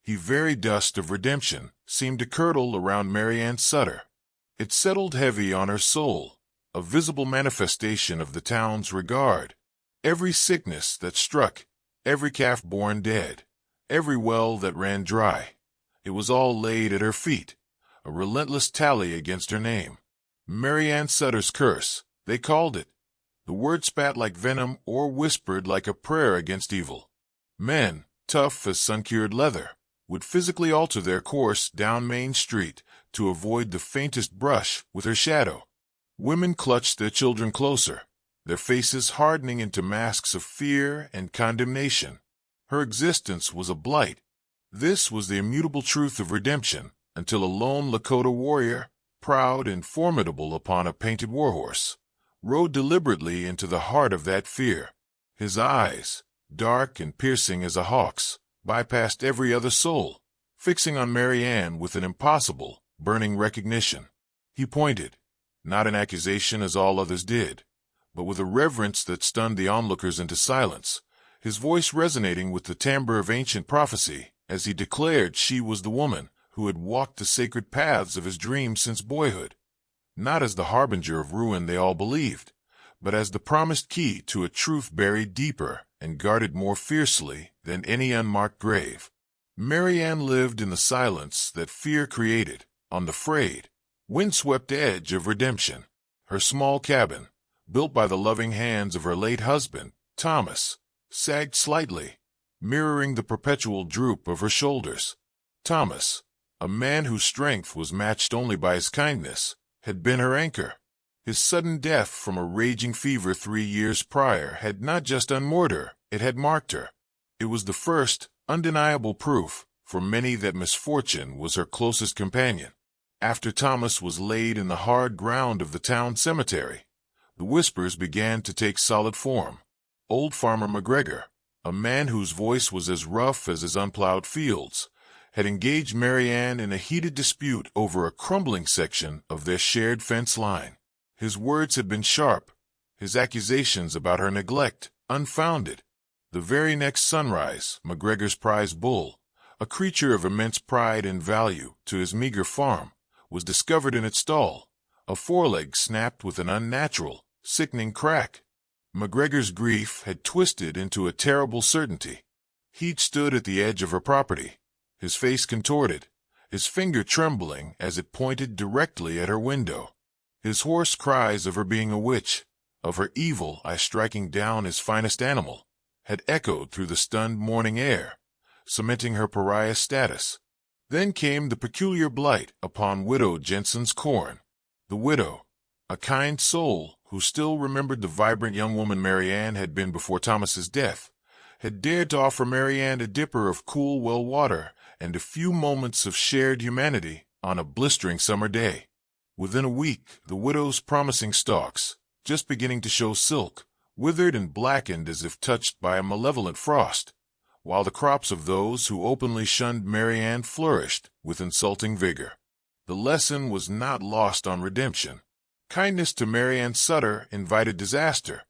The very dust of redemption seemed to curdle around Maryanne Sutter. It settled heavy on her soul, a visible manifestation of the town's regard. Every sickness that struck, every calf born dead, every well that ran dry, it was all laid at her feet, a relentless tally against her name. Maryanne Sutter's curse, they called it. The word spat like venom or whispered like a prayer against evil. Men, tough as sun-cured leather, would physically alter their course down Main Street to avoid the faintest brush with her shadow. Women clutched their children closer, their faces hardening into masks of fear and condemnation. Her existence was a blight. This was the immutable truth of redemption until a lone Lakota warrior, proud and formidable upon a painted warhorse, rode deliberately into the heart of that fear. His eyes, dark and piercing as a hawk's, bypassed every other soul, fixing on Maryanne with an impossible, burning recognition. He pointed, not in accusation as all others did, but with a reverence that stunned the onlookers into silence, his voice resonating with the timbre of ancient prophecy as he declared she was the woman who had walked the sacred paths of his dreams since boyhood, not as the harbinger of ruin they all believed, but as the promised key to a truth buried deeper and guarded more fiercely than any unmarked grave. Maryanne lived in the silence that fear created, on the frayed, windswept edge of redemption. Her small cabin, built by the loving hands of her late husband, Thomas, sagged slightly, mirroring the perpetual droop of her shoulders. Thomas, a man whose strength was matched only by his kindness, had been her anchor. His sudden death from a raging fever 3 years prior had not just unmoored her, it had marked her. It was the first, undeniable proof for many that misfortune was her closest companion. After Thomas was laid in the hard ground of the town cemetery, the whispers began to take solid form. Old Farmer McGregor, a man whose voice was as rough as his unplowed fields, had engaged Maryanne in a heated dispute over a crumbling section of their shared fence line. His words had been sharp, his accusations about her neglect unfounded. The very next sunrise, McGregor's prize bull, a creature of immense pride and value to his meager farm, was discovered in its stall, a foreleg snapped with an unnatural, sickening crack. McGregor's grief had twisted into a terrible certainty. He'd stood at the edge of her property, his face contorted, his finger trembling as it pointed directly at her window. His hoarse cries of her being a witch, of her evil eye striking down his finest animal, had echoed through the stunned morning air, cementing her pariah status. Then came the peculiar blight upon widow Jensen's corn. The widow, a kind soul who still remembered the vibrant young woman Maryanne had been before Thomas's death, had dared to offer Maryanne a dipper of cool well water and a few moments of shared humanity on a blistering summer day. Within a week, the widow's promising stalks, just beginning to show silk, withered and blackened as if touched by a malevolent frost, while the crops of those who openly shunned Maryanne flourished with insulting vigor. The lesson was not lost on redemption. Kindness to Maryanne Sutter invited disaster.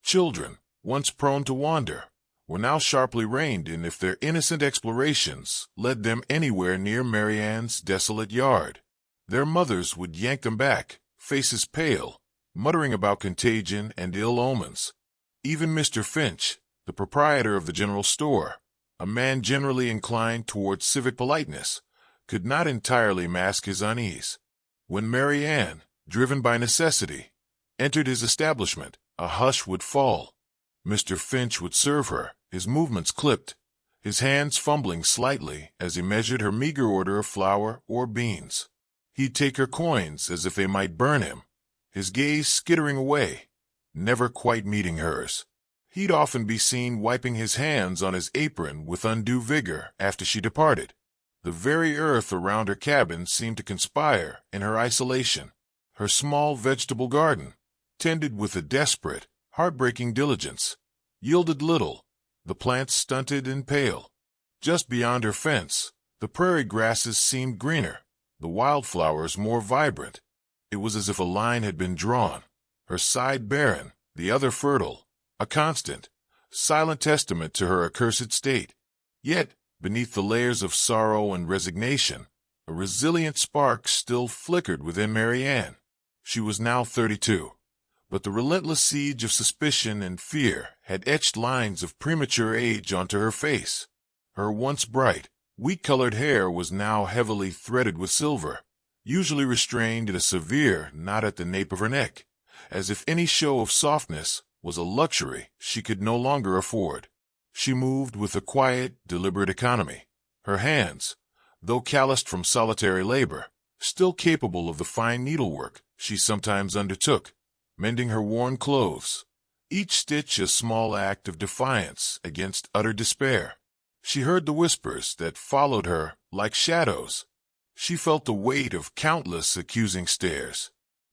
Children, once prone to wander, were now sharply reined in if their innocent explorations led them anywhere near Maryanne's desolate yard. Their mothers would yank them back, faces pale, muttering about contagion and ill omens. Even Mr. Finch, the proprietor of the general store, a man generally inclined towards civic politeness, could not entirely mask his unease. When Maryanne, driven by necessity, entered his establishment, a hush would fall. Mr. Finch would serve her, his movements clipped, his hands fumbling slightly as he measured her meager order of flour or beans. He'd take her coins as if they might burn him, his gaze skittering away, never quite meeting hers. He'd often be seen wiping his hands on his apron with undue vigor after she departed. The very earth around her cabin seemed to conspire in her isolation. Her small vegetable garden, tended with a desperate, heartbreaking diligence, yielded little, the plants stunted and pale. Just beyond her fence, the prairie grasses seemed greener, the wildflowers more vibrant. It was as if a line had been drawn, her side barren, the other fertile, a constant, silent testament to her accursed state. Yet, Beneath the layers of sorrow and resignation, a resilient spark still flickered within Maryanne. She was now 32, but the relentless siege of suspicion and fear had etched lines of premature age onto her face. Her once bright, wheat-colored hair was now heavily threaded with silver, usually restrained in a severe knot at the nape of her neck, as if any show of softness was a luxury she could no longer afford. She moved with a quiet, deliberate economy, her hands, though calloused from solitary labor, still capable of the fine needlework she sometimes undertook, mending her worn clothes, each stitch a small act of defiance against utter despair. She heard the whispers that followed her like shadows. She felt the weight of countless accusing stares.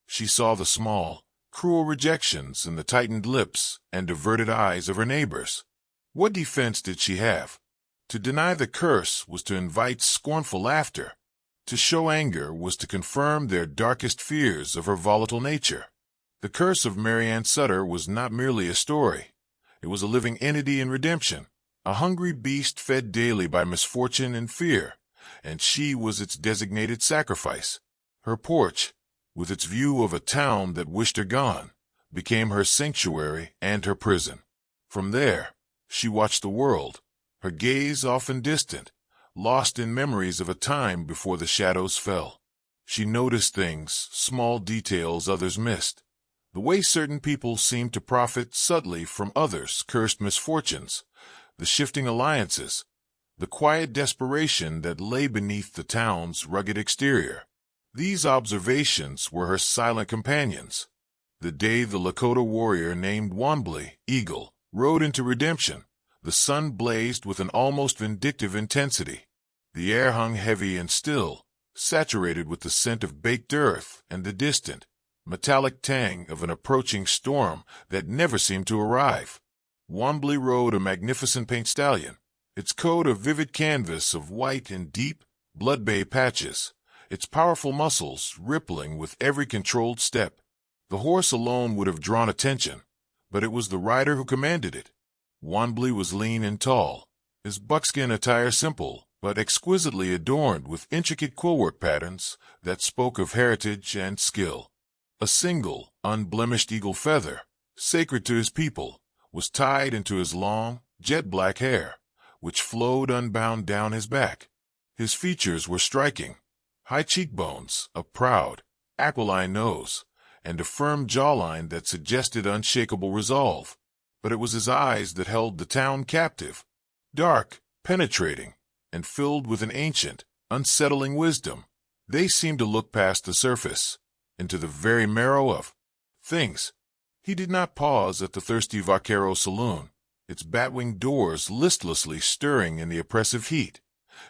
She saw the small, cruel rejections in the tightened lips and averted eyes of her neighbors. What defense did she have? To deny the curse was to invite scornful laughter. To show anger was to confirm their darkest fears of her volatile nature. The curse of Maryanne Sutter was not merely a story. It was a living entity in redemption, a hungry beast fed daily by misfortune and fear, and she was its designated sacrifice. Her porch, with its view of a town that wished her gone, became her sanctuary and her prison. From there, she watched the world, her gaze often distant, lost in memories of a time before the shadows fell. She noticed things, small details others missed. The way certain people seemed to profit subtly from others' cursed misfortunes, the shifting alliances, the quiet desperation that lay beneath the town's rugged exterior. These observations were her silent companions. The day the Lakota warrior named Wanbli, Eagle, rode into redemption, the sun blazed with an almost vindictive intensity. The air hung heavy and still, saturated with the scent of baked earth and the distant, metallic tang of an approaching storm that never seemed to arrive. Wanbli rode a magnificent paint stallion, its coat a vivid canvas of white and deep, blood-bay patches, its powerful muscles rippling with every controlled step. The horse alone would have drawn attention, but it was the rider who commanded it. Wanbli was lean and tall, his buckskin attire simple, but exquisitely adorned with intricate quillwork patterns that spoke of heritage and skill. A single, unblemished eagle feather, sacred to his people, was tied into his long, jet-black hair, which flowed unbound down his back. His features were striking: high cheekbones, a proud, aquiline nose, and a firm jawline that suggested unshakable resolve. But it was his eyes that held the town captive, dark, penetrating, and filled with an ancient, unsettling wisdom. They seemed to look past the surface, into the very marrow of things. He did not pause at the thirsty vaquero saloon, its bat-winged doors listlessly stirring in the oppressive heat,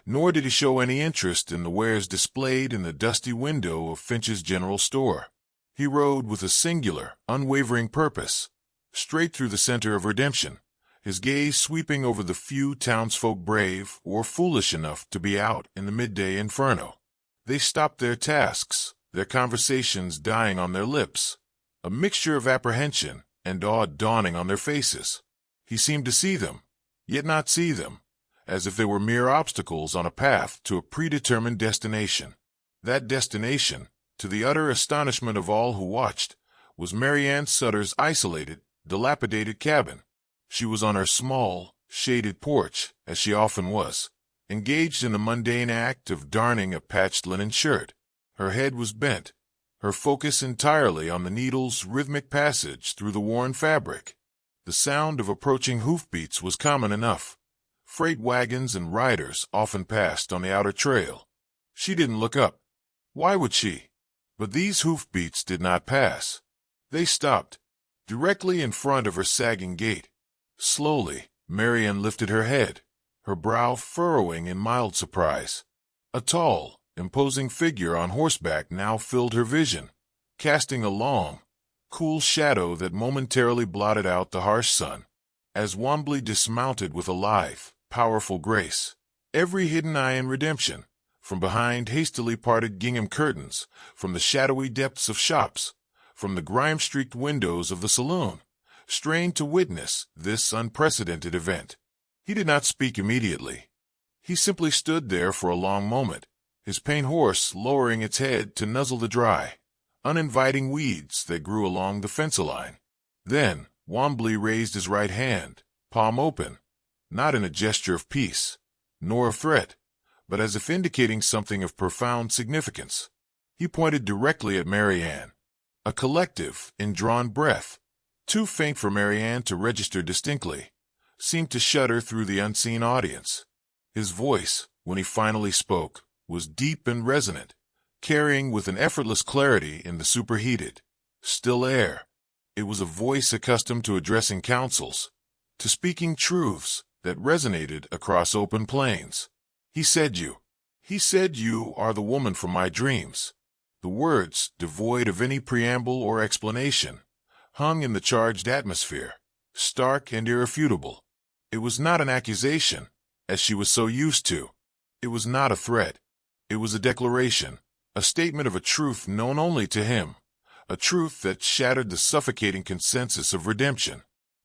nor did he show any interest in the wares displayed in the dusty window of Finch's general store. He rode with a singular, unwavering purpose, straight through the center of redemption, his gaze sweeping over the few townsfolk brave or foolish enough to be out in the midday inferno. They stopped their tasks, their conversations dying on their lips, a mixture of apprehension and awe dawning on their faces. He seemed to see them, yet not see them, as if they were mere obstacles on a path to a predetermined destination. That destination, to the utter astonishment of all who watched, was Maryanne Sutter's isolated, dilapidated cabin. She was on her small, shaded porch, as she often was, engaged in the mundane act of darning a patched linen shirt. Her head was bent, her focus entirely on the needle's rhythmic passage through the worn fabric. The sound of approaching hoofbeats was common enough. Freight wagons and riders often passed on the outer trail. She didn't look up. Why would she? But these hoofbeats did not pass. They stopped, directly in front of her sagging gait. Slowly, Maryanne lifted her head, her brow furrowing in mild surprise. A tall, imposing figure on horseback now filled her vision, casting a long, cool shadow that momentarily blotted out the harsh sun. As Wanbli dismounted with a lithe, powerful grace, every hidden eye in redemption, from behind hastily parted gingham curtains, from the shadowy depths of shops, from the grime-streaked windows of the saloon, strained to witness this unprecedented event. He did not speak immediately. He simply stood there for a long moment, his paint horse lowering its head to nuzzle the dry, uninviting weeds that grew along the fence line. Then Wanbli raised his right hand, palm open, not in a gesture of peace, nor of threat, but as if indicating something of profound significance. He pointed directly at Maryanne. A collective, indrawn breath, too faint for Maryanne to register distinctly, seemed to shudder through the unseen audience. His voice, when he finally spoke, was deep and resonant, carrying with an effortless clarity in the superheated, still air. It was a voice accustomed to addressing councils, to speaking truths that resonated across open plains. He said you are the woman from my dreams. The words, devoid of any preamble or explanation, hung in the charged atmosphere, stark and irrefutable. It was not an accusation, as she was so used to. It was not a threat. It was a declaration, a statement of a truth known only to him, a truth that shattered the suffocating consensus of redemption.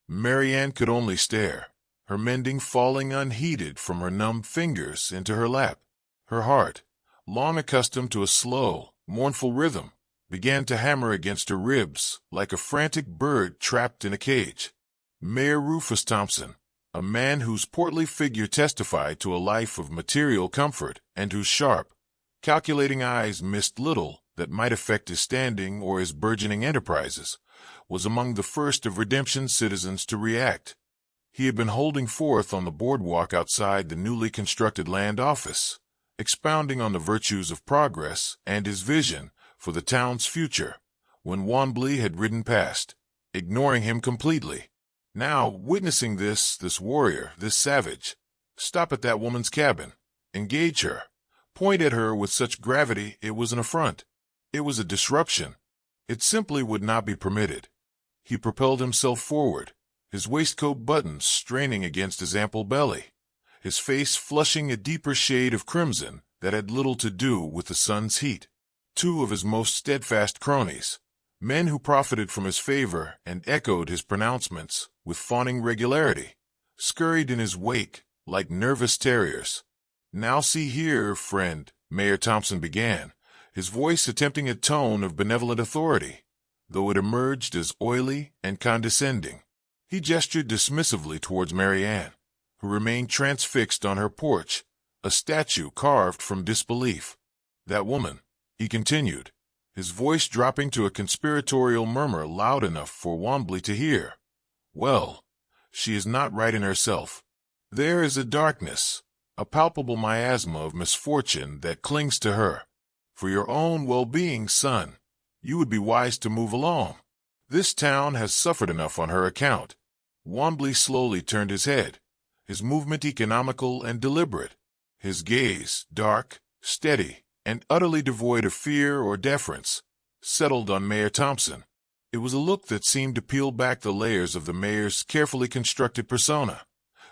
Maryanne could only stare, her mending falling unheeded from her numbed fingers into her lap. Her heart, long accustomed to a slow, mournful rhythm, began to hammer against her ribs like a frantic bird trapped in a cage. Mayor Rufus Thompson, a man whose portly figure testified to a life of material comfort and whose sharp, calculating eyes missed little that might affect his standing or his burgeoning enterprises, was among the first of Redemption's citizens to react. He had been holding forth on the boardwalk outside the newly constructed land office, expounding on the virtues of progress and his vision for the town's future, when Wanbli had ridden past, ignoring him completely. Now, witnessing this warrior, this savage, stop at that woman's cabin, engage her, point at her with such gravity it was an affront. It was a disruption. It simply would not be permitted. He propelled himself forward, his waistcoat buttons straining against his ample belly, his face flushing a deeper shade of crimson that had little to do with the sun's heat. Two of his most steadfast cronies, men who profited from his favor and echoed his pronouncements with fawning regularity, scurried in his wake like nervous terriers. "Now see here, friend," Mayor Thompson began, his voice attempting a tone of benevolent authority, though it emerged as oily and condescending. He gestured dismissively towards Maryanne, who remained transfixed on her porch, a statue carved from disbelief. "That woman," he continued, his voice dropping to a conspiratorial murmur loud enough for Wanbli to hear. "Well, she is not right in herself. There is a darkness, a palpable miasma of misfortune that clings to her. For your own well-being, son, you would be wise to move along. This town has suffered enough on her account." Wanbli slowly turned his head, his movement economical and deliberate, his gaze dark, steady, and utterly devoid of fear or deference, settled on Mayor Thompson. It was a look that seemed to peel back the layers of the mayor's carefully constructed persona,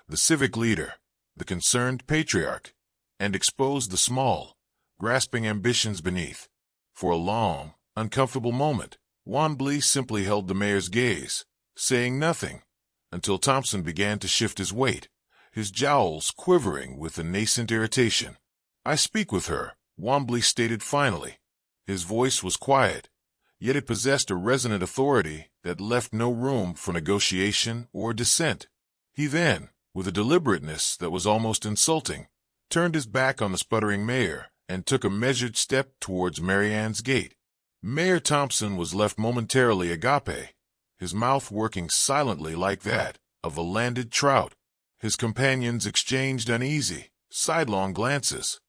the civic leader, the concerned patriarch, and expose the small, grasping ambitions beneath. For a long, uncomfortable moment, Wanbli simply held the mayor's gaze, saying nothing, until Thompson began to shift his weight, his jowls quivering with a nascent irritation. "I speak with her," Wanbli stated finally. His voice was quiet, yet it possessed a resonant authority that left no room for negotiation or dissent. He then, with a deliberateness that was almost insulting, turned his back on the sputtering mayor and took a measured step towards Maryanne's gate. Mayor Thompson was left momentarily agape, his mouth working silently like that of a landed trout. His companions exchanged uneasy, sidelong glances.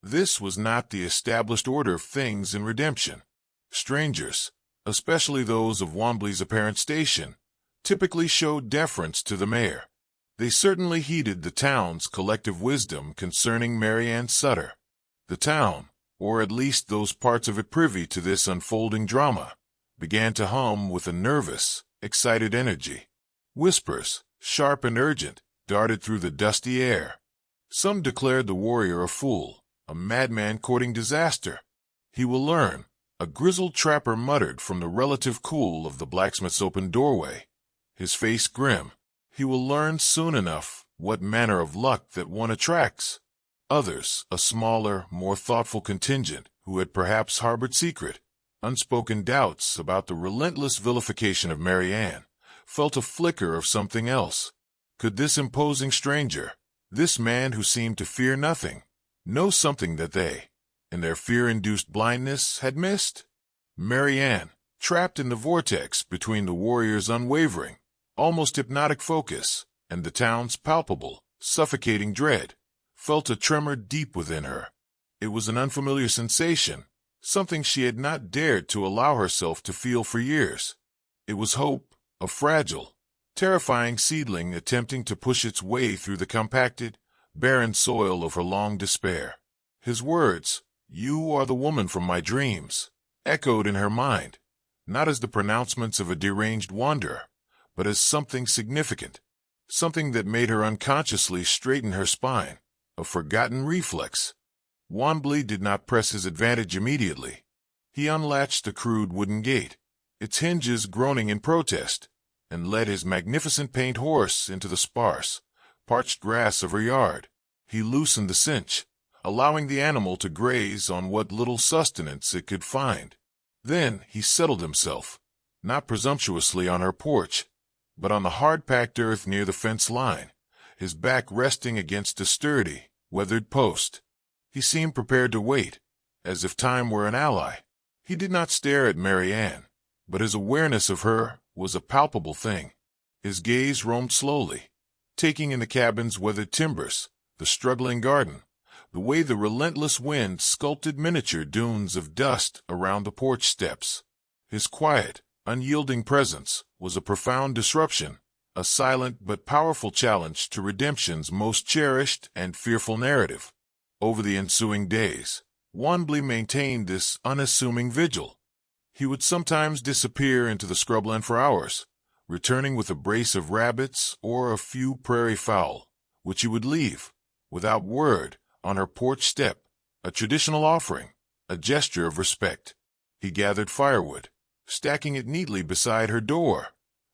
This was not the established order of things in Redemption. Strangers, especially those of Wanbli's apparent station, typically showed deference to the mayor. They certainly heeded the town's collective wisdom concerning Maryanne Sutter. The town, or at least those parts of it privy to this unfolding drama, began to hum with a nervous, excited energy. Whispers, sharp and urgent, darted through the dusty air. Some declared the warrior a fool, a madman courting disaster. "He will learn," a grizzled trapper muttered from the relative cool of the blacksmith's open doorway, his face grim. "He will learn soon enough what manner of luck that one attracts." Others, a smaller, more thoughtful contingent who had perhaps harbored secret, unspoken doubts about the relentless vilification of Maryanne, felt a flicker of something else. Could this imposing stranger, this man who seemed to fear nothing, know something that they, in their fear-induced blindness, had missed? Maryanne, trapped in the vortex between the warrior's unwavering, almost hypnotic focus and the town's palpable, suffocating dread, felt a tremor deep within her. It was an unfamiliar sensation, something she had not dared to allow herself to feel for years. It was hope, a fragile, terrifying seedling attempting to push its way through the compacted, barren soil of her long despair. His words, "You are the woman from my dreams," echoed in her mind, not as the pronouncements of a deranged wanderer, but as something significant, something that made her unconsciously straighten her spine, a forgotten reflex. Wanbli did not press his advantage immediately. He unlatched the crude wooden gate, its hinges groaning in protest, and led his magnificent paint horse into the sparse, parched grass of her yard. He loosened the cinch, allowing the animal to graze on what little sustenance it could find. Then he settled himself, not presumptuously on her porch, but on the hard-packed earth near the fence line, his back resting against a sturdy, weathered post. He seemed prepared to wait, as if time were an ally. He did not stare at Maryanne, but his awareness of her was a palpable thing. His gaze roamed slowly, taking in the cabin's weathered timbers, the struggling garden, the way the relentless wind sculpted miniature dunes of dust around the porch steps. His quiet, unyielding presence was a profound disruption, a silent but powerful challenge to redemption's most cherished and fearful narrative. Over the ensuing days, Wanbli maintained this unassuming vigil. He would sometimes disappear into the scrubland for hours, returning with a brace of rabbits or a few prairie fowl, which he would leave, without word, on her porch step, a traditional offering, a gesture of respect. He gathered firewood, stacking it neatly beside her door,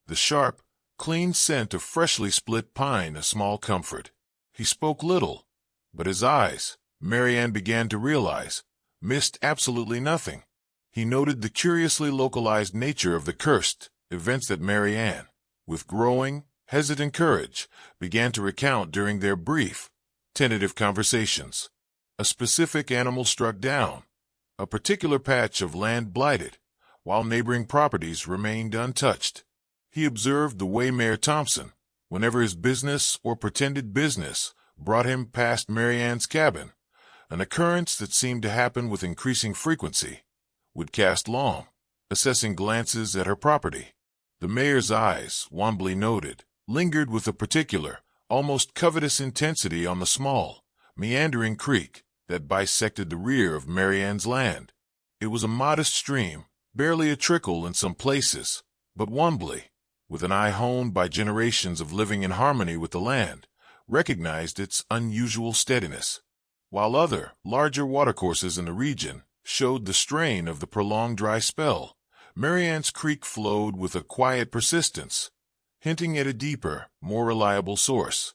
the sharp, clean scent of freshly split pine a small comfort. He spoke little, but his eyes, Maryanne began to realize, missed absolutely nothing. He noted the curiously localized nature of the cursed events that Maryanne, with growing, hesitant courage, began to recount during their brief, tentative conversations. A specific animal struck down, a particular patch of land blighted, while neighboring properties remained untouched. He observed the way Mayor Thompson, whenever his business or pretended business brought him past Maryanne's cabin, an occurrence that seemed to happen with increasing frequency, would cast long, assessing glances at her property. The mayor's eyes, Wanbli noted, lingered with a particular, almost covetous intensity on the small, meandering creek that bisected the rear of Maryanne's land. It was a modest stream, barely a trickle in some places, but Wanbli, with an eye honed by generations of living in harmony with the land, recognized its unusual steadiness. While other, larger watercourses in the region showed the strain of the prolonged dry spell, Maryanne's creek flowed with a quiet persistence, hinting at a deeper, more reliable source.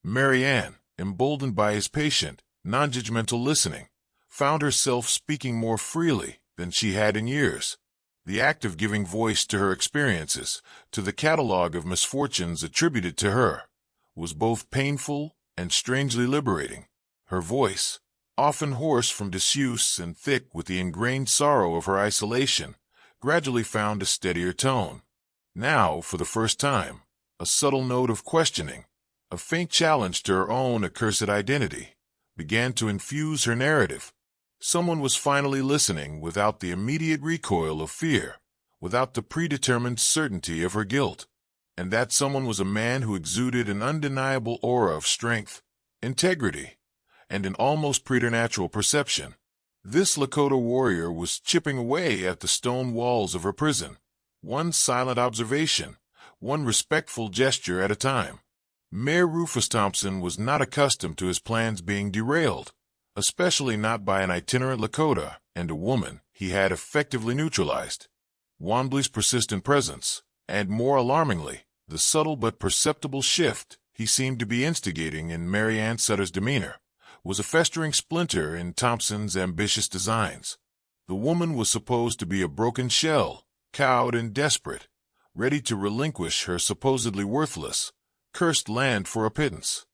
Maryanne, emboldened by his patient, non-judgmental listening, found herself speaking more freely than she had in years. The act of giving voice to her experiences, to the catalog of misfortunes attributed to her, was both painful and strangely liberating. Her voice, often hoarse from disuse and thick with the ingrained sorrow of her isolation, gradually found a steadier tone. Now, for the first time, a subtle note of questioning, a faint challenge to her own accursed identity, began to infuse her narrative. Someone was finally listening without the immediate recoil of fear, without the predetermined certainty of her guilt. And that someone was a man who exuded an undeniable aura of strength, integrity, and an almost preternatural perception. This Lakota warrior was chipping away at the stone walls of her prison, one silent observation, one respectful gesture at a time. Mayor Rufus Thompson was not accustomed to his plans being derailed, especially not by an itinerant Lakota and a woman he had effectively neutralized. Wanbli's persistent presence, and more alarmingly, the subtle but perceptible shift he seemed to be instigating in Maryanne Sutter's demeanor, was a festering splinter in Thompson's ambitious designs. The woman was supposed to be a broken shell, cowed and desperate, ready to relinquish her supposedly worthless, cursed land for a pittance.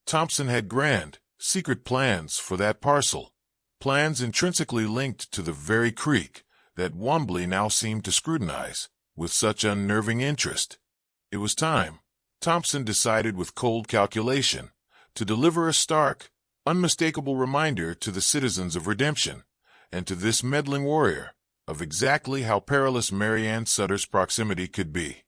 Thompson had grand, secret plans for that parcel, plans intrinsically linked to the very creek that Wanbli now seemed to scrutinize with such unnerving interest. It was time, Thompson decided with cold calculation, to deliver a stark, unmistakable reminder to the citizens of Redemption, and to this meddling warrior, of exactly how perilous Maryanne Sutter's proximity could be.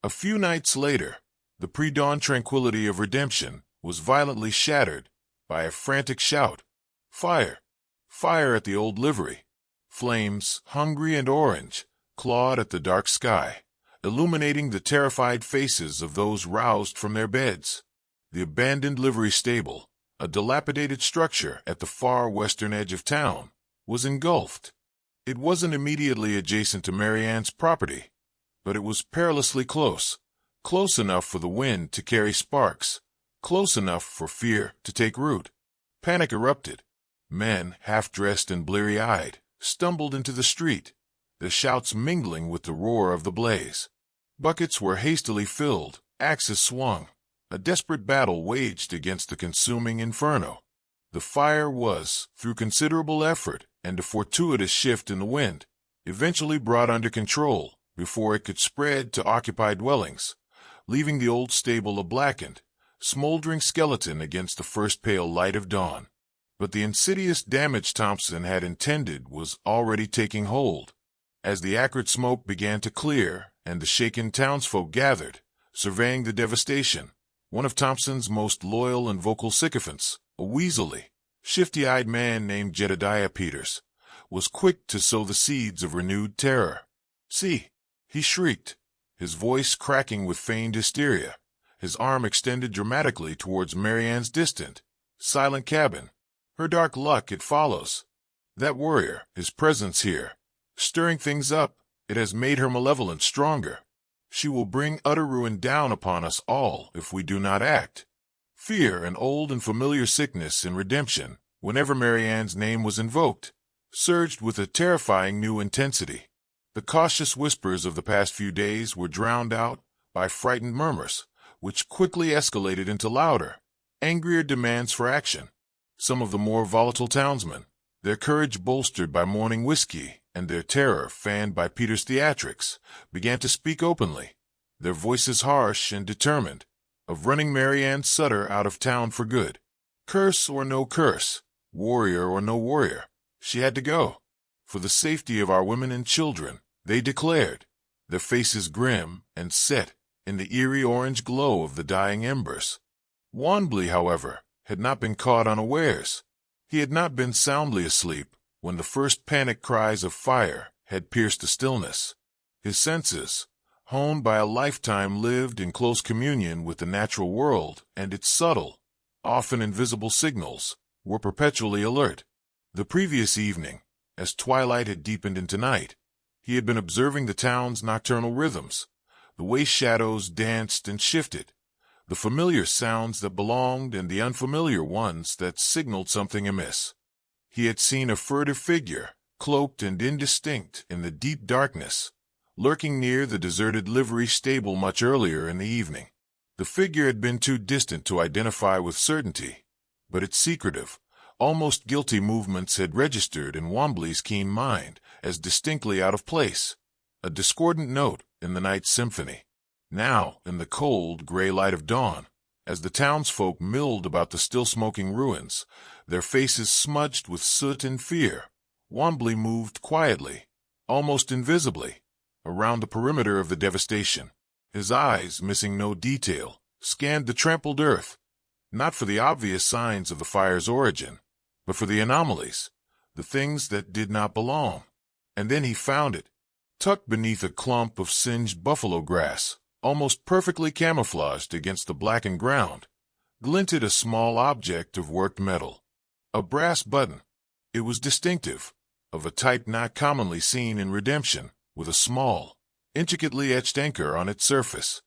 A few nights later, the pre-dawn tranquility of Redemption was violently shattered by a frantic shout. Fire! Fire at the old livery! Flames, hungry and orange, clawed at the dark sky, illuminating the terrified faces of those roused from their beds. The abandoned livery stable, a dilapidated structure at the far western edge of town, was engulfed. It wasn't immediately adjacent to Maryanne's property, but it was perilously close, close enough for the wind to carry sparks, close enough for fear to take root. Panic erupted. Men, half-dressed and bleary-eyed, stumbled into the street, their shouts mingling with the roar of the blaze. Buckets were hastily filled, axes swung. A desperate battle waged against the consuming inferno. The fire was, through considerable effort and a fortuitous shift in the wind, eventually brought under control before it could spread to occupied dwellings, leaving the old stable a blackened, smoldering skeleton against the first pale light of dawn. But the insidious damage Thompson had intended was already taking hold. As the acrid smoke began to clear and the shaken townsfolk gathered, surveying the devastation, one of Thompson's most loyal and vocal sycophants, a weaselly, shifty-eyed man named Jedediah Peters, was quick to sow the seeds of renewed terror. "See!" he shrieked, his voice cracking with feigned hysteria, his arm extended dramatically towards Maryanne's distant, silent cabin. "Her dark luck, it follows. That warrior, his presence here, stirring things up, it has made her malevolence stronger. She will bring utter ruin down upon us all if we do not act." Fear, an old and familiar sickness in Redemption, whenever Maryanne's name was invoked, surged with a terrifying new intensity. The cautious whispers of the past few days were drowned out by frightened murmurs, which quickly escalated into louder, angrier demands for action. Some of the more volatile townsmen, their courage bolstered by morning whiskey and their terror fanned by Peter's theatrics, began to speak openly, their voices harsh and determined, of running Maryanne Sutter out of town for good. Curse or no curse, warrior or no warrior, she had to go. For the safety of our women and children, they declared, their faces grim and set in the eerie orange glow of the dying embers. Wanbli, however, had not been caught unawares. He had not been soundly asleep when the first panic cries of fire had pierced the stillness. His senses, honed by a lifetime lived in close communion with the natural world and its subtle, often invisible signals, were perpetually alert. The previous evening, as twilight had deepened into night, he had been observing the town's nocturnal rhythms, the way shadows danced and shifted, the familiar sounds that belonged and the unfamiliar ones that signaled something amiss. He had seen a furtive figure, cloaked and indistinct in the deep darkness, lurking near the deserted livery stable much earlier in the evening. The figure had been too distant to identify with certainty, but its secretive, almost guilty movements had registered in Wanbli's keen mind as distinctly out of place, a discordant note in the night's symphony. Now, in the cold, gray light of dawn, as the townsfolk milled about the still-smoking ruins, their faces smudged with soot and fear, Wanbli moved quietly, almost invisibly, around the perimeter of the devastation. His eyes, missing no detail, scanned the trampled earth, not for the obvious signs of the fire's origin, but for the anomalies, the things that did not belong. And then he found it, tucked beneath a clump of singed buffalo grass, almost perfectly camouflaged against the blackened ground, glinted a small object of worked metal. A brass button. It was distinctive, of a type not commonly seen in Redemption, with a small, intricately etched anchor on its surface.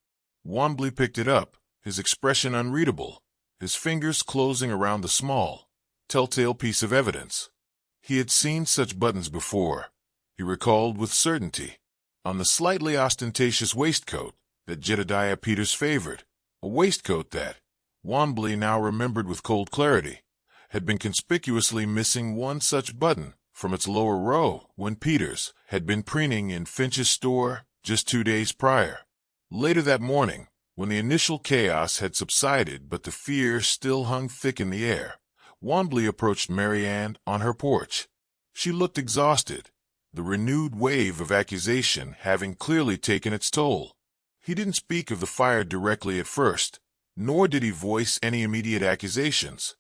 Wanbli picked it up, his expression unreadable, his fingers closing around the small, telltale piece of evidence. He had seen such buttons before, he recalled with certainty, on the slightly ostentatious waistcoat that Jedediah Peters favored, a waistcoat that, Wanbli now remembered with cold clarity, had been conspicuously missing one such button from its lower row when Peters had been preening in Finch's store just 2 days prior. Later that morning, when the initial chaos had subsided but the fear still hung thick in the air, Wanbli approached Maryanne on her porch. She looked exhausted, the renewed wave of accusation having clearly taken its toll. He didn't speak of the fire directly at first, nor did he voice any immediate accusations.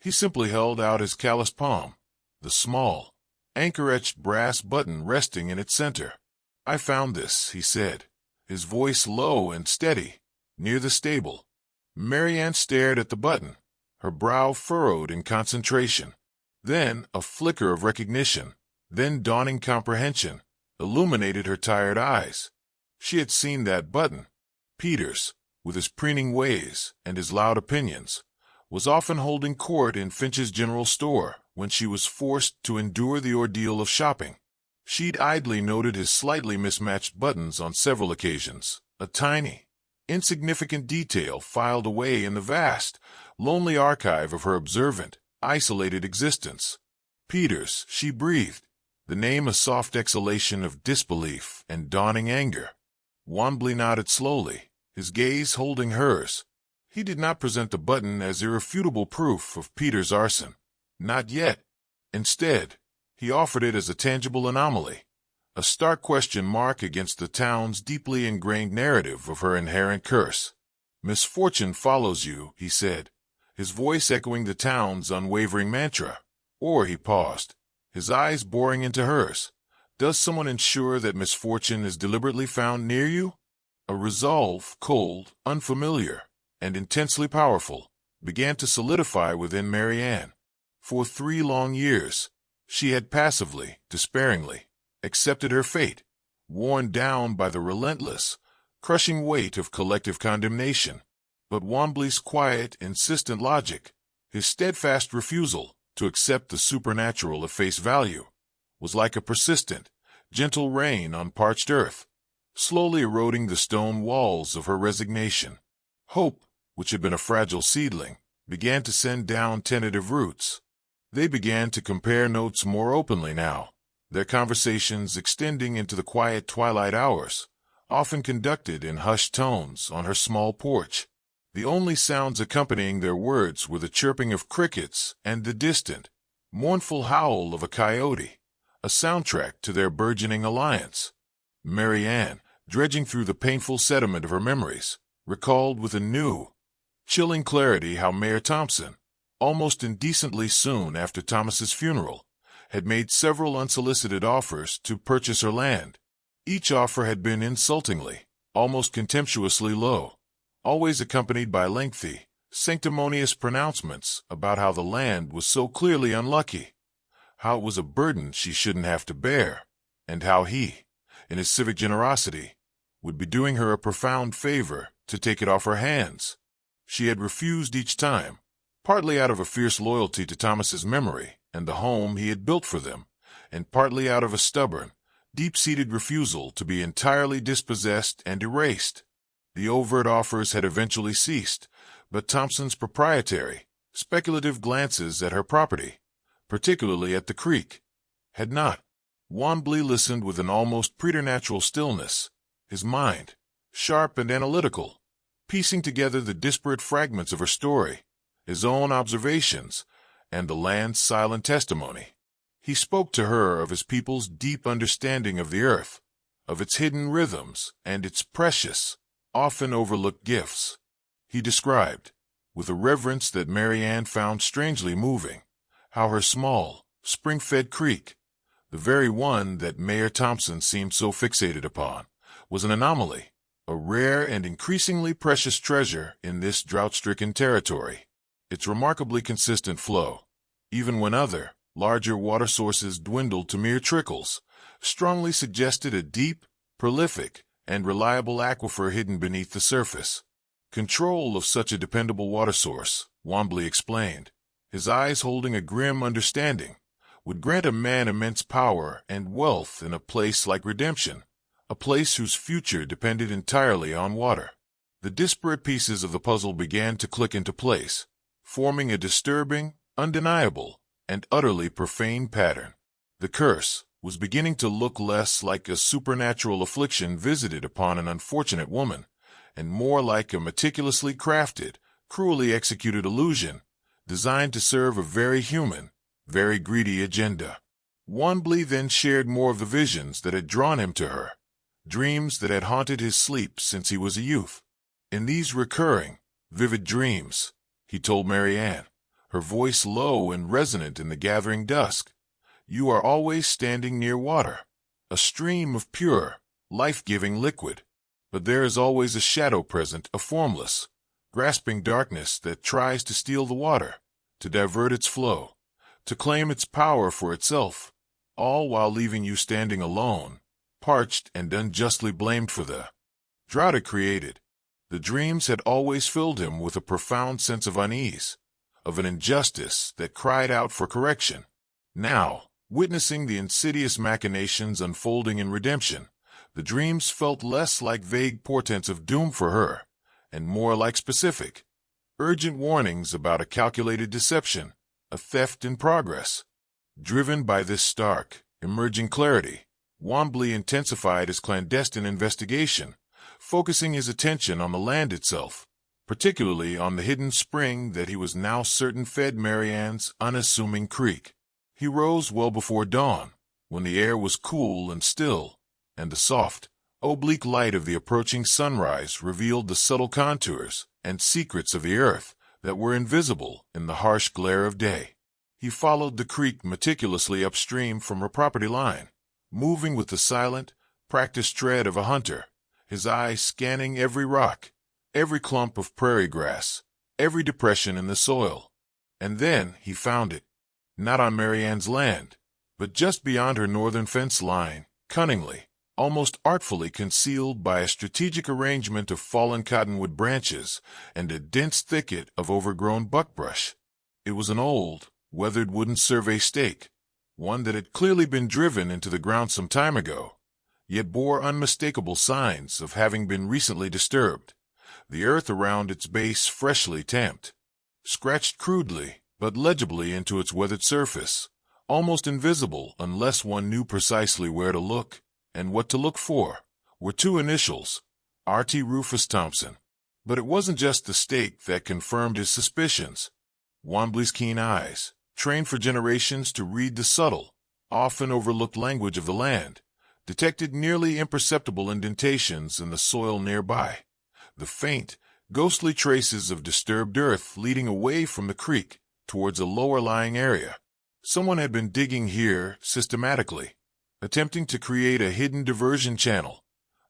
He simply held out his calloused palm, the small, anchor-etched brass button resting in its center. "I found this," he said, his voice low and steady, near the stable. Maryanne stared at the button, her brow furrowed in concentration. Then a flicker of recognition, then dawning comprehension, illuminated her tired eyes. She had seen that button. Peters, with his preening ways and his loud opinions, was often holding court in Finch's general store when she was forced to endure the ordeal of shopping. She'd idly noted his slightly mismatched buttons on several occasions, a tiny, insignificant detail filed away in the vast, lonely archive of her observant, isolated existence. Peters, she breathed, the name a soft exhalation of disbelief and dawning anger. Wanbli nodded slowly, his gaze holding hers. He did not present the button as irrefutable proof of Peters' arson. Not yet. Instead, he offered it as a tangible anomaly, a stark question mark against the town's deeply ingrained narrative of her inherent curse. "Misfortune follows you," he said, his voice echoing the town's unwavering mantra. Or he paused, his eyes boring into hers. "Does someone ensure that misfortune is deliberately found near you?" A resolve, cold, unfamiliar, and intensely powerful, began to solidify within Maryanne. For 3 long years, she had passively, despairingly, accepted her fate, worn down by the relentless, crushing weight of collective condemnation. But Wanbli's quiet, insistent logic, his steadfast refusal to accept the supernatural at face value, was like a persistent, gentle rain on parched earth, slowly eroding the stone walls of her resignation. Hope, which had been a fragile seedling, began to send down tentative roots. They began to compare notes more openly now, their conversations extending into the quiet twilight hours, often conducted in hushed tones on her small porch. The only sounds accompanying their words were the chirping of crickets and the distant, mournful howl of a coyote, a soundtrack to their burgeoning alliance. Maryanne, dredging through the painful sediment of her memories, recalled with a new, chilling clarity how Mayor Thompson, almost indecently soon after Thomas's funeral, had made several unsolicited offers to purchase her land. Each offer had been insultingly, almost contemptuously low, always accompanied by lengthy, sanctimonious pronouncements about how the land was so clearly unlucky, how it was a burden she shouldn't have to bear, and how he, in his civic generosity, would be doing her a profound favor to take it off her hands. She had refused each time, partly out of a fierce loyalty to Thomas's memory and the home he had built for them, and partly out of a stubborn, deep-seated refusal to be entirely dispossessed and erased. The overt offers had eventually ceased, but Thompson's proprietary, speculative glances at her property, particularly at the creek, had not. Wanbli listened with an almost preternatural stillness, his mind, sharp and analytical, piecing together the disparate fragments of her story, his own observations, and the land's silent testimony. He spoke to her of his people's deep understanding of the earth, of its hidden rhythms and its precious, often overlooked gifts. He described, with a reverence that Maryanne found strangely moving, how her small, spring-fed creek, the very one that Mayor Thompson seemed so fixated upon, was an anomaly, a rare and increasingly precious treasure in this drought-stricken territory. Its remarkably consistent flow, even when other, larger water sources dwindled to mere trickles, strongly suggested a deep, prolific, and reliable aquifer hidden beneath the surface. Control of such a dependable water source, Wanbli explained, his eyes holding a grim understanding, would grant a man immense power and wealth in a place like Redemption, a place whose future depended entirely on water. The disparate pieces of the puzzle began to click into place, forming a disturbing, undeniable, and utterly profane pattern. The curse was beginning to look less like a supernatural affliction visited upon an unfortunate woman, and more like a meticulously crafted, cruelly executed illusion, designed to serve a very human, very greedy agenda. Wanbli then shared more of the visions that had drawn him to her, dreams that had haunted his sleep since he was a youth. In these recurring, vivid dreams, he told Maryanne, her voice low and resonant in the gathering dusk, you are always standing near water, a stream of pure, life-giving liquid. But there is always a shadow present, a formless, grasping darkness that tries to steal the water, to divert its flow, to claim its power for itself, all while leaving you standing alone, parched and unjustly blamed for the drought it created. The dreams had always filled him with a profound sense of unease, of an injustice that cried out for correction. Now, witnessing the insidious machinations unfolding in Redemption, the dreams felt less like vague portents of doom for her, and more like specific, urgent warnings about a calculated deception, a theft in progress. Driven by this stark, emerging clarity, Wanbli intensified his clandestine investigation, focusing his attention on the land itself, particularly on the hidden spring that he was now certain fed Maryanne's unassuming creek. He rose well before dawn, when the air was cool and still, and the soft, oblique light of the approaching sunrise revealed the subtle contours and secrets of the earth that were invisible in the harsh glare of day. He followed the creek meticulously upstream from her property line, moving with the silent, practiced tread of a hunter, his eyes scanning every rock, every clump of prairie grass, every depression in the soil. And then he found it, not on Maryanne's land, but just beyond her northern fence line, cunningly, almost artfully concealed by a strategic arrangement of fallen cottonwood branches and a dense thicket of overgrown buckbrush. It was an old, weathered wooden survey stake, one that had clearly been driven into the ground some time ago, yet bore unmistakable signs of having been recently disturbed, the earth around its base freshly tamped, scratched crudely but legibly into its weathered surface, almost invisible unless one knew precisely where to look, and what to look for, were two initials, R.T. Rufus Thompson. But it wasn't just the stake that confirmed his suspicions. Wanbli's keen eyes, trained for generations to read the subtle, often overlooked language of the land, detected nearly imperceptible indentations in the soil nearby, the faint, ghostly traces of disturbed earth leading away from the creek towards a lower-lying area. Someone had been digging here systematically, attempting to create a hidden diversion channel,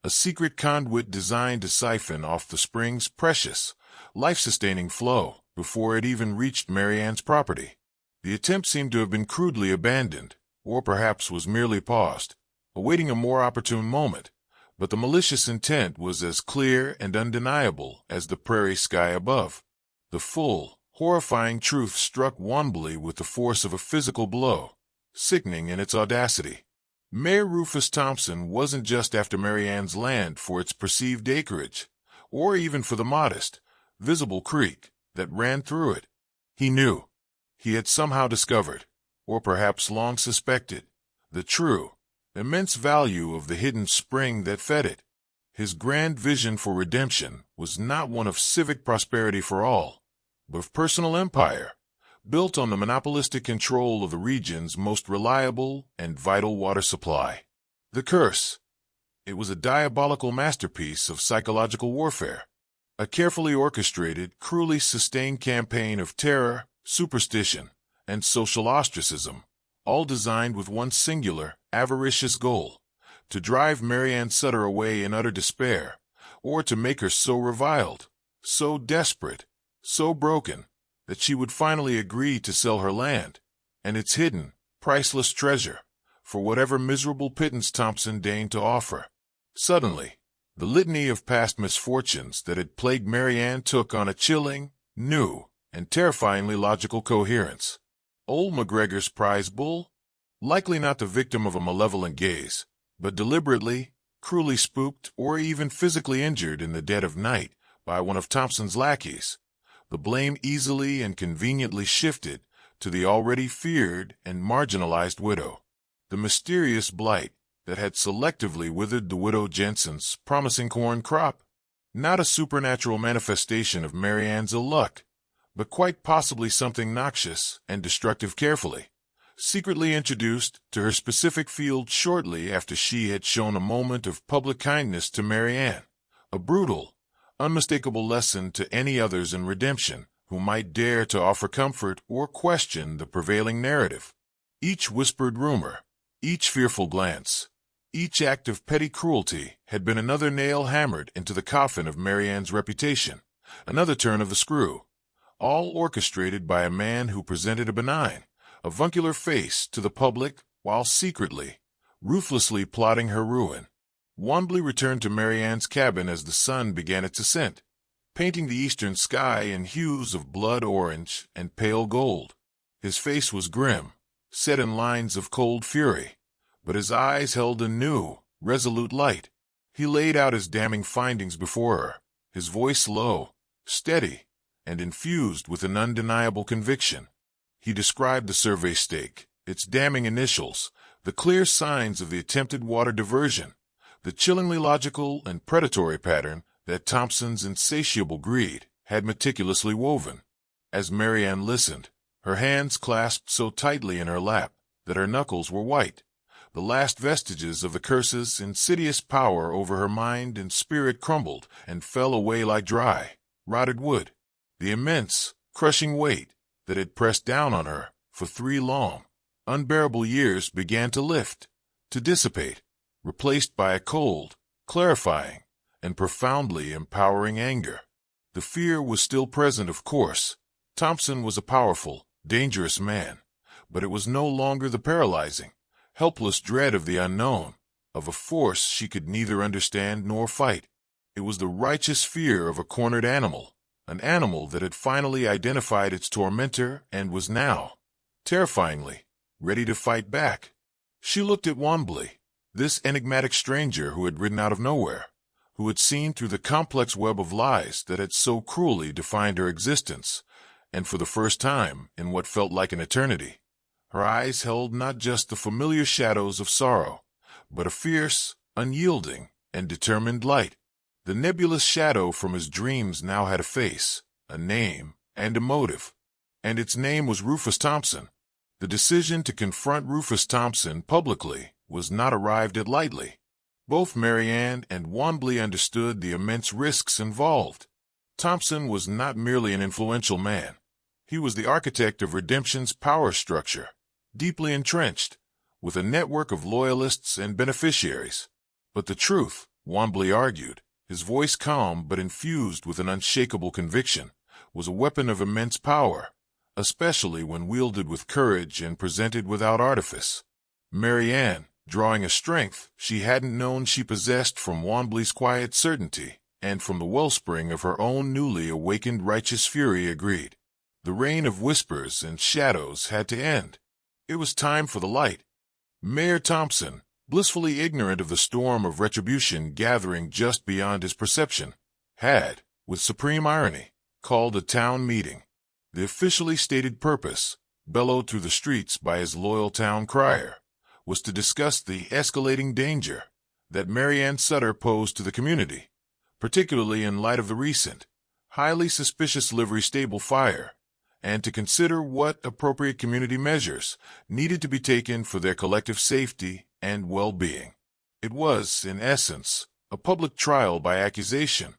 a secret conduit designed to siphon off the spring's precious, life-sustaining flow before it even reached Maryanne's property. The attempt seemed to have been crudely abandoned, or perhaps was merely paused, awaiting a more opportune moment, but the malicious intent was as clear and undeniable as the prairie sky above. The full, horrifying truth struck Wanbli with the force of a physical blow, sickening in its audacity. Mayor Rufus Thompson wasn't just after Maryanne's land for its perceived acreage, or even for the modest, visible creek that ran through it. He knew. He had somehow discovered, or perhaps long suspected, the true, immense value of the hidden spring that fed it. His grand vision for redemption was not one of civic prosperity for all, but of personal empire, built on the monopolistic control of the region's most reliable and vital water supply. The curse. It was a diabolical masterpiece of psychological warfare, a carefully orchestrated, cruelly sustained campaign of terror, superstition, and social ostracism, all designed with one singular, avaricious goal: to drive Maryanne Sutter away in utter despair, or to make her so reviled, so desperate, so broken, that she would finally agree to sell her land, and its hidden, priceless treasure, for whatever miserable pittance Thompson deigned to offer. Suddenly, the litany of past misfortunes that had plagued Maryanne took on a chilling, new, and terrifyingly logical coherence. Old McGregor's prize bull? Likely not the victim of a malevolent gaze, but deliberately, cruelly spooked, or even physically injured in the dead of night by one of Thompson's lackeys. The blame easily and conveniently shifted to the already feared and marginalized widow. The mysterious blight that had selectively withered the widow Jensen's promising corn crop. Not a supernatural manifestation of Maryanne's ill luck, but quite possibly something noxious and destructive carefully, secretly introduced to her specific field shortly after she had shown a moment of public kindness to Maryanne. A brutal, unmistakable lesson to any others in redemption who might dare to offer comfort or question the prevailing narrative. Each whispered rumor, each fearful glance, each act of petty cruelty had been another nail hammered into the coffin of Maryanne's reputation, another turn of the screw, all orchestrated by a man who presented a benign, avuncular face to the public while secretly, ruthlessly plotting her ruin. Wanbli returned to Maryanne's cabin as the sun began its ascent, painting the eastern sky in hues of blood orange and pale gold. His face was grim, set in lines of cold fury, but his eyes held a new, resolute light. He laid out his damning findings before her, his voice low, steady, and infused with an undeniable conviction. He described the survey stake, its damning initials, the clear signs of the attempted water diversion, the chillingly logical and predatory pattern that Thompson's insatiable greed had meticulously woven. As Maryanne listened, her hands clasped so tightly in her lap that her knuckles were white. The last vestiges of the curse's insidious power over her mind and spirit crumbled and fell away like dry, rotted wood. The immense, crushing weight that had pressed down on her for 3 long, unbearable years began to lift, to dissipate, replaced by a cold, clarifying, and profoundly empowering anger. The fear was still present, of course. Thompson was a powerful, dangerous man, but it was no longer the paralyzing, helpless dread of the unknown, of a force she could neither understand nor fight. It was the righteous fear of a cornered animal, an animal that had finally identified its tormentor and was now, terrifyingly, ready to fight back. She looked at Wanbli, this enigmatic stranger who had ridden out of nowhere, who had seen through the complex web of lies that had so cruelly defined her existence, and for the first time in what felt like an eternity, her eyes held not just the familiar shadows of sorrow, but a fierce, unyielding, and determined light. The nebulous shadow from his dreams now had a face, a name, and a motive, and its name was Rufus Thompson. The decision to confront Rufus Thompson publicly was not arrived at lightly. Both Maryanne and Wanbli understood the immense risks involved. Thompson was not merely an influential man. He was the architect of redemption's power structure, deeply entrenched, with a network of loyalists and beneficiaries. But the truth, Wanbli argued, his voice calm but infused with an unshakable conviction, was a weapon of immense power, especially when wielded with courage and presented without artifice. Maryanne, drawing a strength she hadn't known she possessed from Wanbli's quiet certainty and from the wellspring of her own newly awakened righteous fury, agreed. The reign of whispers and shadows had to end. It was time for the light. Mayor Thompson, blissfully ignorant of the storm of retribution gathering just beyond his perception, had, with supreme irony, called a town meeting. The officially stated purpose, bellowed through the streets by his loyal town crier, was to discuss the escalating danger that Maryanne Sutter posed to the community, particularly in light of the recent, highly suspicious livery stable fire, and to consider what appropriate community measures needed to be taken for their collective safety and well-being. It was, in essence, a public trial by accusation,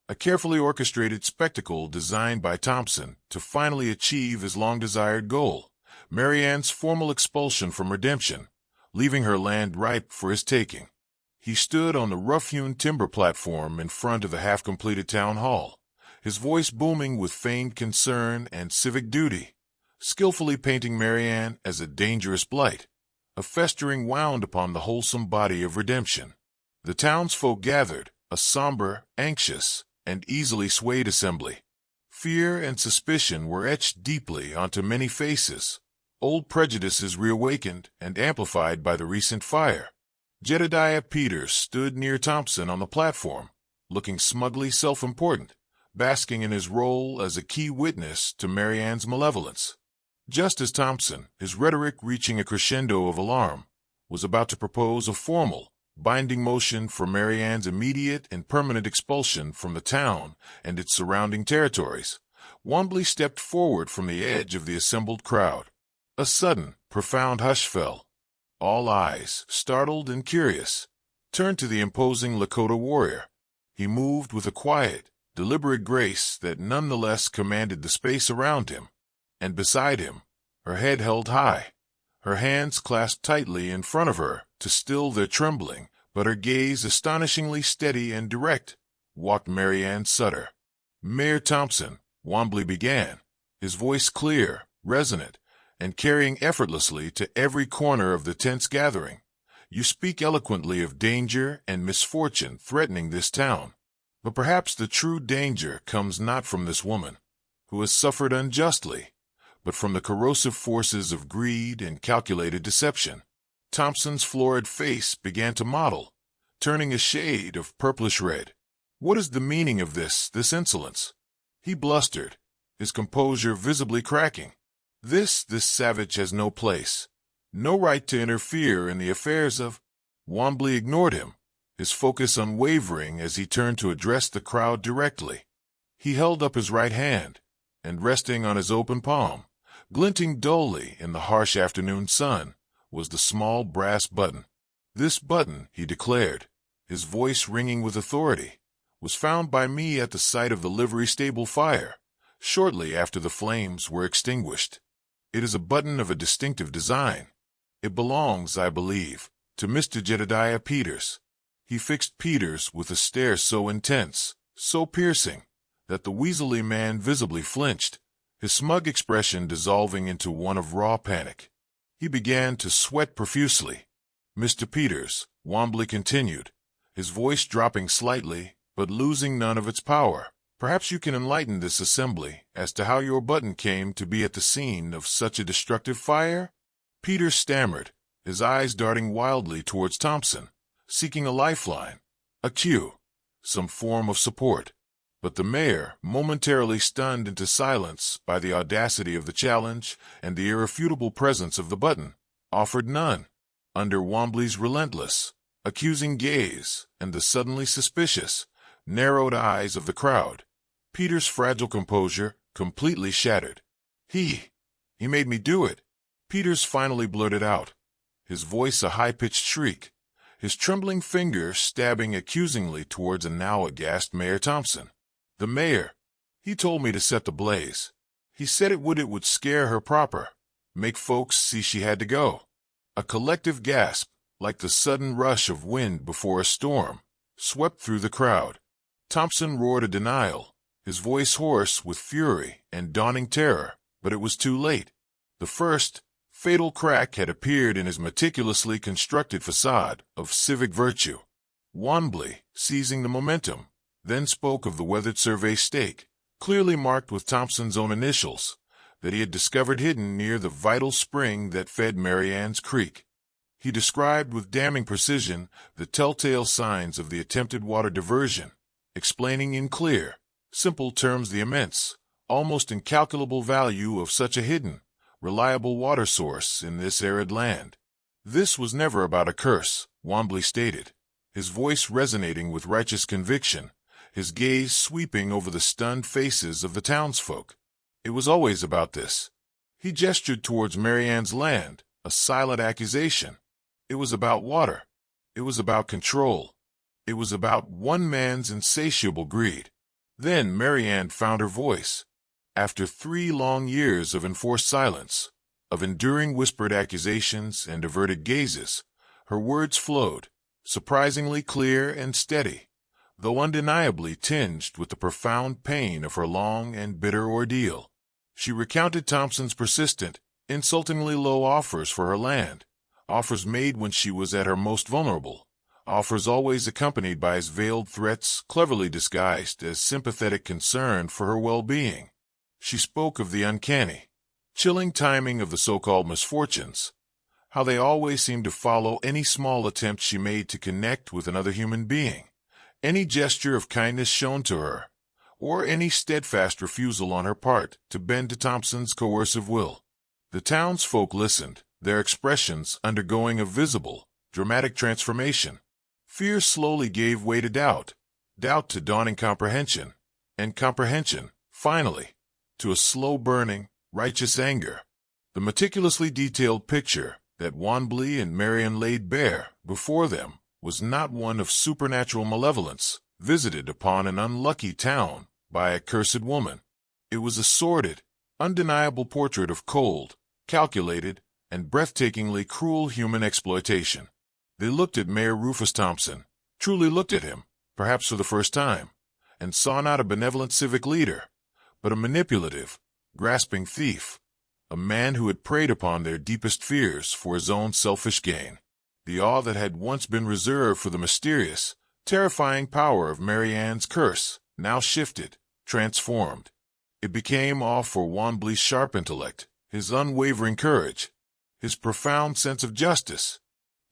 a carefully orchestrated spectacle designed by Thompson to finally achieve his long-desired goal, Maryanne's formal expulsion from redemption, leaving her land ripe for his taking. He stood on the rough-hewn timber platform in front of the half-completed town hall, his voice booming with feigned concern and civic duty, skillfully painting Maryanne as a dangerous blight, a festering wound upon the wholesome body of redemption. The townsfolk gathered, a somber, anxious, and easily swayed assembly. Fear and suspicion were etched deeply onto many faces, old prejudices reawakened and amplified by the recent fire. Jedediah Peters stood near Thompson on the platform, looking smugly self-important, basking in his role as a key witness to Maryanne's malevolence. Just as Thompson, his rhetoric reaching a crescendo of alarm, was about to propose a formal, binding motion for Maryanne's immediate and permanent expulsion from the town and its surrounding territories, Wanbli stepped forward from the edge of the assembled crowd. A sudden, profound hush fell. All eyes, startled and curious, turned to the imposing Lakota warrior. He moved with a quiet, deliberate grace that nonetheless commanded the space around him. And beside him, her head held high, her hands clasped tightly in front of her to still their trembling, but her gaze astonishingly steady and direct, walked Maryanne Sutter. "Mayor Thompson," Wanbli began, his voice clear, resonant, and carrying effortlessly to every corner of the tense gathering. "You speak eloquently of danger and misfortune threatening this town. But perhaps the true danger comes not from this woman, who has suffered unjustly, but from the corrosive forces of greed and calculated deception." Thompson's florid face began to mottle, turning a shade of purplish red. "What is the meaning of this insolence?" He blustered, his composure visibly cracking. This savage has no place, no right to interfere in the affairs of—" Wanbli ignored him, his focus unwavering as he turned to address the crowd directly. He held up his right hand, and resting on his open palm, glinting dully in the harsh afternoon sun, was the small brass button. "This button," he declared, his voice ringing with authority, "was found by me at the site of the livery stable fire, shortly after the flames were extinguished. It is a button of a distinctive design. It belongs, I believe, to Mr. Jedediah Peters." He fixed Peters with a stare so intense, so piercing, that the weaselly man visibly flinched, his smug expression dissolving into one of raw panic. He began to sweat profusely. "Mr. Peters," Wanbli continued, his voice dropping slightly, but losing none of its power, "perhaps you can enlighten this assembly as to how your button came to be at the scene of such a destructive fire?" Peters stammered, his eyes darting wildly towards Thompson, seeking a lifeline, a cue, some form of support. But the mayor, momentarily stunned into silence by the audacity of the challenge and the irrefutable presence of the button, offered none. Under Wanbli's relentless, accusing gaze and the suddenly suspicious, narrowed eyes of the crowd, Peter's fragile composure completely shattered. He made me do it," Peters finally blurted out, his voice a high-pitched shriek, his trembling finger stabbing accusingly towards a now aghast Mayor Thompson. "The mayor, he told me to set the blaze. He said it would scare her proper, make folks see she had to go." A collective gasp, like the sudden rush of wind before a storm, swept through the crowd. Thompson roared a denial, his voice hoarse with fury and dawning terror, but it was too late. The first, fatal crack had appeared in his meticulously constructed facade of civic virtue. Wanbli, seizing the momentum, then spoke of the weathered survey stake, clearly marked with Thompson's own initials, that he had discovered hidden near the vital spring that fed Maryanne's Creek. He described with damning precision the telltale signs of the attempted water diversion, explaining in clear, simple terms the immense, almost incalculable value of such a hidden, reliable water source in this arid land. "This was never about a curse," Wanbli stated, his voice resonating with righteous conviction, his gaze sweeping over the stunned faces of the townsfolk. "It was always about this." He gestured towards Maryanne's land, a silent accusation. "It was about water. It was about control. It was about one man's insatiable greed." Then Maryanne found her voice. After 3 long years of enforced silence, of enduring whispered accusations and averted gazes, her words flowed, surprisingly clear and steady, though undeniably tinged with the profound pain of her long and bitter ordeal. She recounted Thompson's persistent, insultingly low offers for her land, offers made when she was at her most vulnerable, offers always accompanied by his veiled threats cleverly disguised as sympathetic concern for her well-being. She spoke of the uncanny, chilling timing of the so-called misfortunes, how they always seemed to follow any small attempt she made to connect with another human being, any gesture of kindness shown to her, or any steadfast refusal on her part to bend to Thompson's coercive will. The townsfolk listened, their expressions undergoing a visible, dramatic transformation. Fear slowly gave way to doubt, doubt to dawning comprehension, and comprehension, finally, to a slow-burning, righteous anger. The meticulously detailed picture that Wanbli and Maryanne laid bare before them was not one of supernatural malevolence visited upon an unlucky town by a cursed woman. It was a sordid, undeniable portrait of cold, calculated, and breathtakingly cruel human exploitation. They looked at Mayor Rufus Thompson, truly looked at him, perhaps for the first time, and saw not a benevolent civic leader, but a manipulative, grasping thief, a man who had preyed upon their deepest fears for his own selfish gain. The awe that had once been reserved for the mysterious, terrifying power of Maryanne's curse now shifted, transformed. It became awe for Wanbli's sharp intellect, his unwavering courage, his profound sense of justice,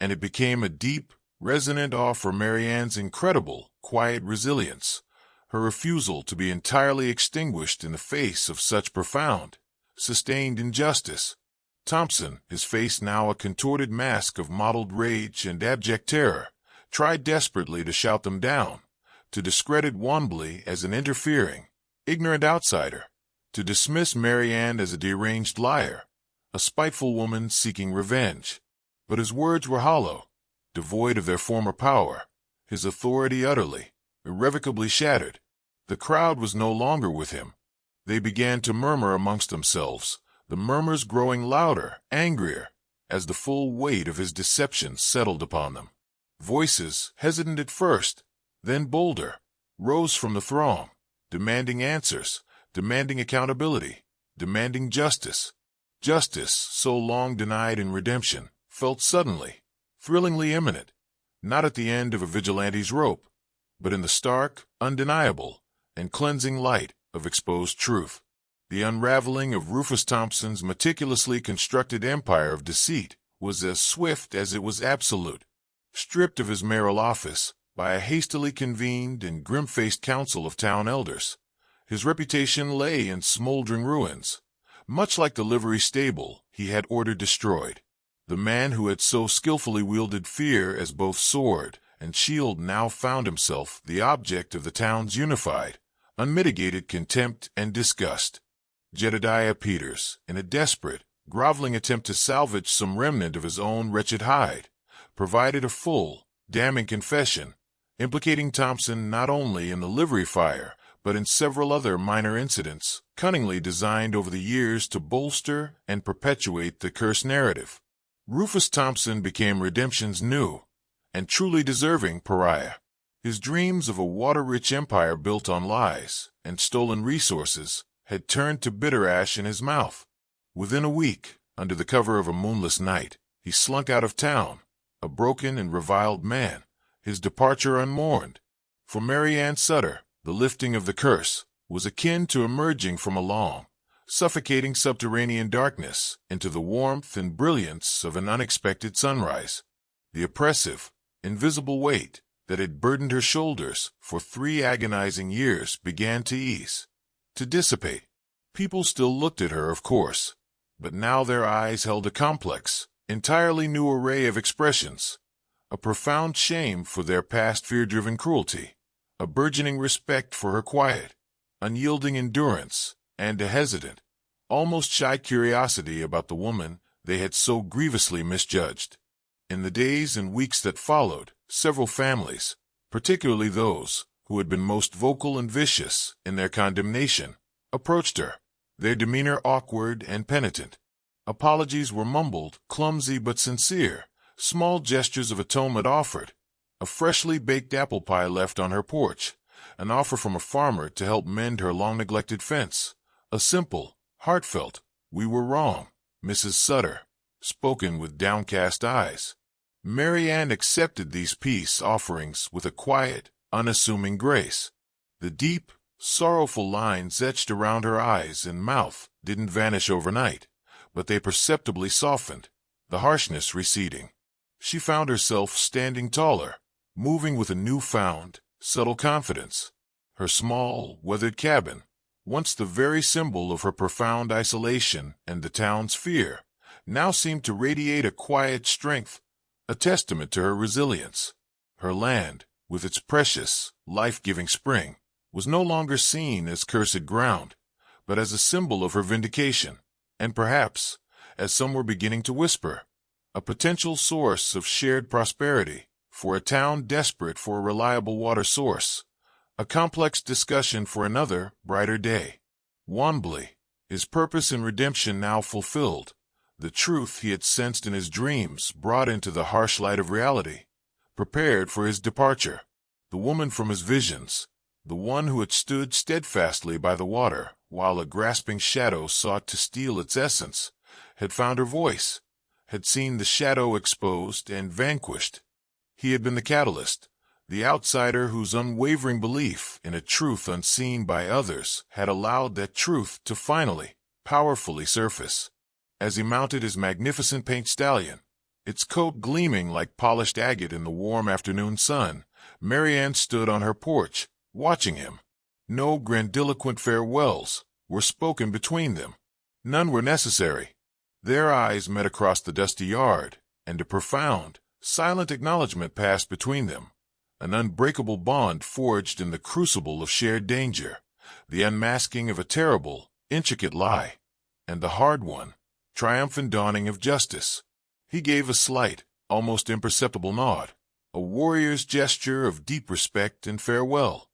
and it became a deep, resonant awe for Maryanne's incredible, quiet resilience, her refusal to be entirely extinguished in the face of such profound, sustained injustice. Thompson, his face now a contorted mask of mottled rage and abject terror, tried desperately to shout them down, to discredit Wanbli as an interfering, ignorant outsider, to dismiss Maryanne as a deranged liar, a spiteful woman seeking revenge. But his words were hollow, devoid of their former power, his authority utterly, irrevocably shattered. The crowd was no longer with him. They began to murmur amongst themselves, the murmurs growing louder, angrier, as the full weight of his deception settled upon them. Voices, hesitant at first, then bolder, rose from the throng, demanding answers, demanding accountability, demanding justice. Justice, so long denied in redemption, felt suddenly, thrillingly imminent, not at the end of a vigilante's rope, but in the stark, undeniable, and cleansing light of exposed truth. The unraveling of Rufus Thompson's meticulously constructed empire of deceit was as swift as it was absolute. Stripped of his mayoral office by a hastily convened and grim-faced council of town elders, his reputation lay in smoldering ruins, much like the livery stable he had ordered destroyed. The man who had so skillfully wielded fear as both sword and shield now found himself the object of the town's unified, unmitigated contempt and disgust. Jedediah Peters, in a desperate, groveling attempt to salvage some remnant of his own wretched hide, provided a full, damning confession, implicating Thompson not only in the livery fire, but in several other minor incidents, cunningly designed over the years to bolster and perpetuate the cursed narrative. Rufus Thompson became redemption's new, and truly deserving pariah. His dreams of a water-rich empire built on lies and stolen resources had turned to bitter ash in his mouth. Within a week, under the cover of a moonless night, he slunk out of town, a broken and reviled man, his departure unmourned. For Maryanne Sutter, the lifting of the curse was akin to emerging from a long, suffocating subterranean darkness into the warmth and brilliance of an unexpected sunrise. The oppressive, invisible weight that had burdened her shoulders for 3 agonizing years began to ease, to dissipate. People still looked at her, of course, but now their eyes held a complex, entirely new array of expressions, a profound shame for their past fear-driven cruelty, a burgeoning respect for her quiet, unyielding endurance, and a hesitant, almost shy curiosity about the woman they had so grievously misjudged. In the days and weeks that followed, several families, particularly those who had been most vocal and vicious in their condemnation, approached her, their demeanor awkward and penitent. Apologies were mumbled, clumsy but sincere, small gestures of atonement offered, a freshly baked apple pie left on her porch, an offer from a farmer to help mend her long-neglected fence, a simple, heartfelt, "We were wrong, Mrs. Sutter," spoken with downcast eyes. Maryanne accepted these peace offerings with a quiet, unassuming grace. The deep, Sorrowful lines etched around her eyes and mouth didn't vanish overnight, but they perceptibly softened, the harshness receding. She found herself standing taller, moving with a newfound, subtle confidence. Her small, weathered cabin, once the very symbol of her profound isolation and the town's fear, now seemed to radiate a quiet strength, a testament to her resilience. Her land, with its precious, life-giving spring, was no longer seen as cursed ground, but as a symbol of her vindication, and perhaps, as some were beginning to whisper, a potential source of shared prosperity for a town desperate for a reliable water source. A complex discussion for another, brighter day. Wanbli, his purpose in redemption now fulfilled, the truth he had sensed in his dreams brought into the harsh light of reality, prepared for his departure. The woman from his visions, the one who had stood steadfastly by the water while a grasping shadow sought to steal its essence, had found her voice, had seen the shadow exposed and vanquished. He had been the catalyst, the outsider whose unwavering belief in a truth unseen by others had allowed that truth to finally, powerfully surface. As he mounted his magnificent paint stallion, its coat gleaming like polished agate in the warm afternoon sun, Maryanne stood on her porch, watching him. No grandiloquent farewells were spoken between them. None were necessary. Their eyes met across the dusty yard, and a profound, silent acknowledgment passed between them, an unbreakable bond forged in the crucible of shared danger, the unmasking of a terrible, intricate lie, and the hard one, triumphant dawning of justice. He gave a slight, almost imperceptible nod, a warrior's gesture of deep respect and farewell.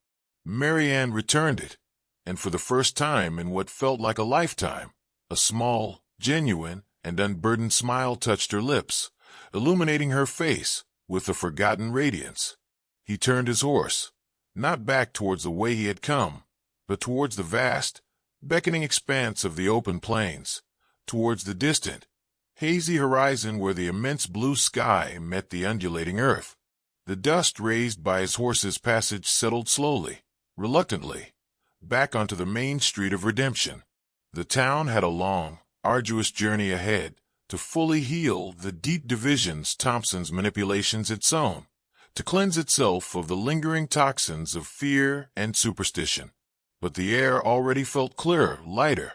Maryanne returned it, and for the first time in what felt like a lifetime, a small, genuine, and unburdened smile touched her lips, illuminating her face with a forgotten radiance. He turned his horse, not back towards the way he had come, but towards the vast, beckoning expanse of the open plains, towards the distant, hazy horizon where the immense blue sky met the undulating earth. The dust raised by his horse's passage settled slowly, reluctantly, back onto the main street of redemption. The town had a long, arduous journey ahead to fully heal the deep divisions Thompson's manipulations had sown, to cleanse itself of the lingering toxins of fear and superstition. But the air already felt clearer, lighter,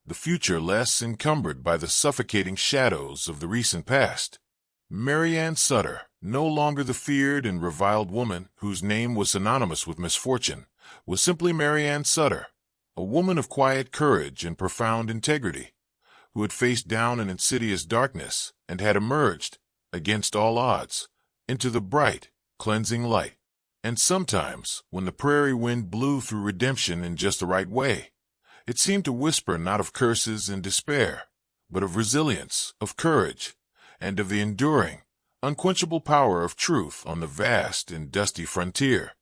the future less encumbered by the suffocating shadows of the recent past. Maryanne Sutter, no longer the feared and reviled woman whose name was synonymous with misfortune, was simply Maryanne Sutter, a woman of quiet courage and profound integrity, who had faced down an insidious darkness and had emerged, against all odds, into the bright, cleansing light. And sometimes, when the prairie wind blew through redemption in just the right way, it seemed to whisper not of curses and despair, but of resilience, of courage, and of the enduring, unquenchable power of truth on the vast and dusty frontier.